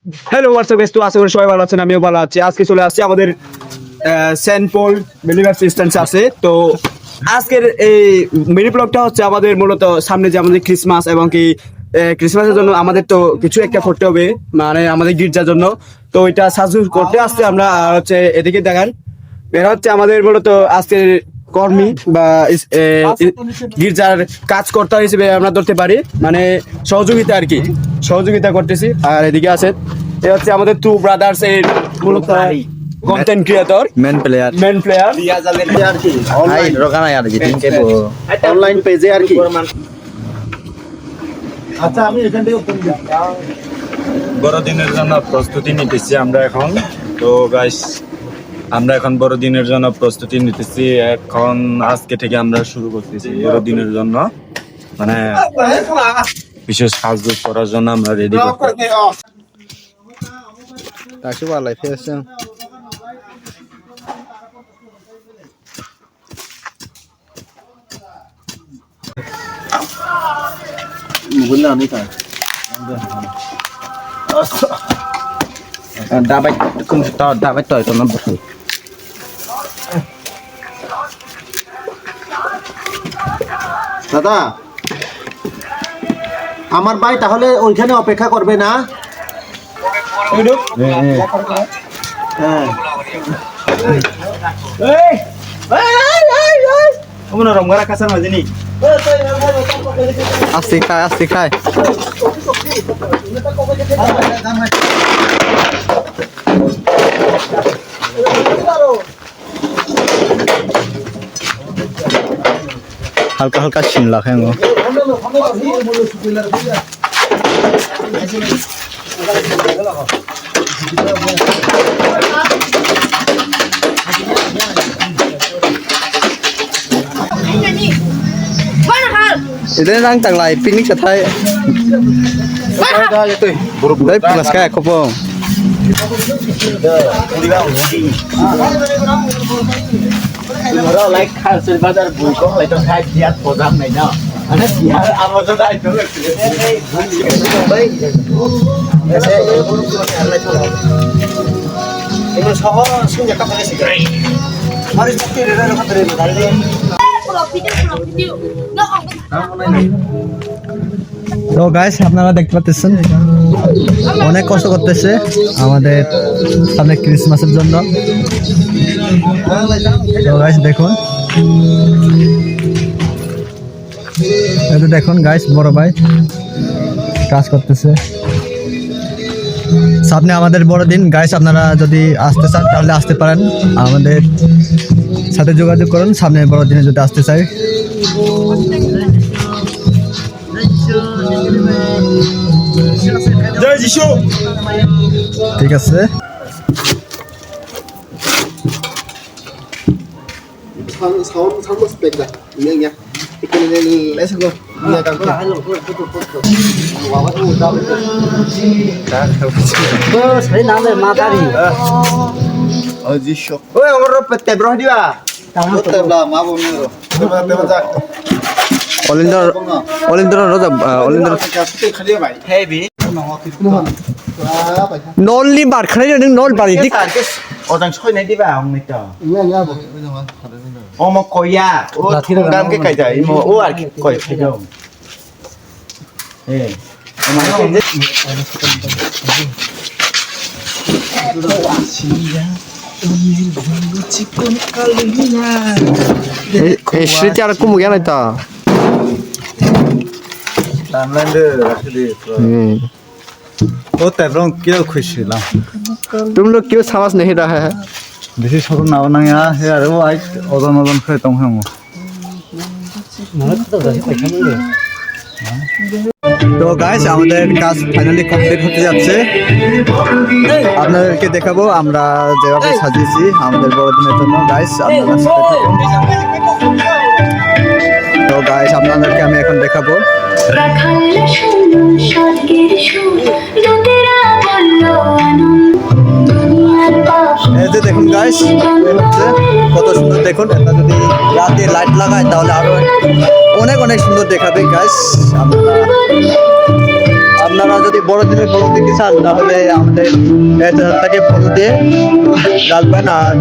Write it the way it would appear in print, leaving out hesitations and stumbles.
Hello WhatsApp guys, তো আশা করি সবাই ভালো আছেন, আমিও ভালো আছি। আজকে চলে আসছি আমাদের সেন্ট পল বিলিভার্স খ্রিস্টান আছে। তো আজকের এই মিনি ব্লগটা হচ্ছে আমাদের মূলত সামনে যে আমাদের ক্রিসমাস এবং কি ক্রিসমাসের জন্য আমাদের তো কিছু একটা করতে হবে, মানে আমাদের গির্জার জন্য। তো এটা সাজু করতে আসছে আমরা। আর হচ্ছে এদিকে দেখান, এরা হচ্ছে আমাদের মূলত আজকের কর্মী বা গির্জার কাজকর্তা হিসেবে আমরা ধরতে পারি, মানে সহযোগিতা আর কি, সহযোগিতা করতেছি। আর এদিকে আছে এ হচ্ছে আমাদের টু ব্রাদার্স এর মূলত কন্টেন্ট ক্রিয়েটর, মেন প্লেয়ার আর কি অনলাইন রোকানা আর কি অনলাইন পেজে আর কি। আচ্ছা আমি এখান থেকে বড়দিনের জন্য প্রস্তুতি নিতেছি আমরা এখন। তো গাইস আমরা এখন বড়দিনের জন্য প্রস্তুতি নিতেছি। এখন আজকে থেকে আমরা শুরু করতেছি বড়দিনের জন্য, মানে বিশেষ সাহায্য করার জন্য আমরা রেডি করতেছি। তাকে বলাই ফেলছে বললাম আমি তা দাবাই কোন তো দাবাই তো এটা না বসে দাদা আমার ভাই তাহলে ওইখানে অপেক্ষা করবে না? হ্যাঁ আস্তে খায় হালকা হালকা শিমলা খায় itu nang tanglai picnic sa thai dai plus ka ko poเราไล่ข้าวซื้อมาจากบุญก็เลยต้องให้เทียบโปรดักต์ไหนเนาะอันนั้นเทียบเอามาจะได้ทั้งหมดเลย이거 저거 신경 깎아야 되지. 머리 깎기를 해서 그래. 날리. তো গাইস আপনারা দেখতে পাচ্ছেন অনেক কষ্ট করতেছে আমাদের সামনে ক্রিসমাসের জন্য। তো গাইস দেখুন, এই দেখুন গাইস, বড় ভাই কাজ করতেছে। সামনে আমাদের বড়দিন গাইস, আপনারা যদি আসতে চান তাহলে আসতে পারেন, আমাদের সাথে যোগাযোগ করুন সামনে বড়দিনে যদি আসতে চাই। ঠিক আছে, 삶았을 때다. 이형이야. 이거는 레스 거. 이야 깜짝. সেই নামে মাদারি 어디 쇼. 왜 오늘 때 브로 디와. 때라 마보미로. 때마자. অলিন্দ্র রোজা অলিন্দ্র 헤비. নলি বার খাই নং নল বাড়ি দিক 어장 ছয় নাই দিবা অংনি তো অম কইয়া ও দাম কে কাইজা ইমো ও আর কি কই খাইজা এ এই স্মৃতি আর কুমু গেল তো টাইমলাইনে রাখি দিয়ে ও তেব্রং কি খুশি না तुम लोग क्यों समझ नहीं रहा है? বেশি ছোট নাও না হে আর ও আই ওজন ওজন খাই তং হাম তো গাইস আমাদের কাজ ফাইনালি কমপ্লিট হতে যাচ্ছে। আপনাদেরকে দেখাবো আমরা যেভাবে সাজিয়েছি আমাদের বড়দিনের জন্য। গাইস আপনারা সাথে থাকুন। তো গাইস আপনাদেরকে আমি এখন দেখাবো। এই যে দেখুন গাইস, হচ্ছে কত সুন্দর দেখুন। এটা যদি রাতে লাইট লাগায় তাহলে আরো অনেক অনেক সুন্দর দেখাবে গাইস। আপনারা যদি বড়দিনের ব্লগ দেখতে চান তাহলে আমাদের তাকে ফলো দিয়ে রাখবেন। আর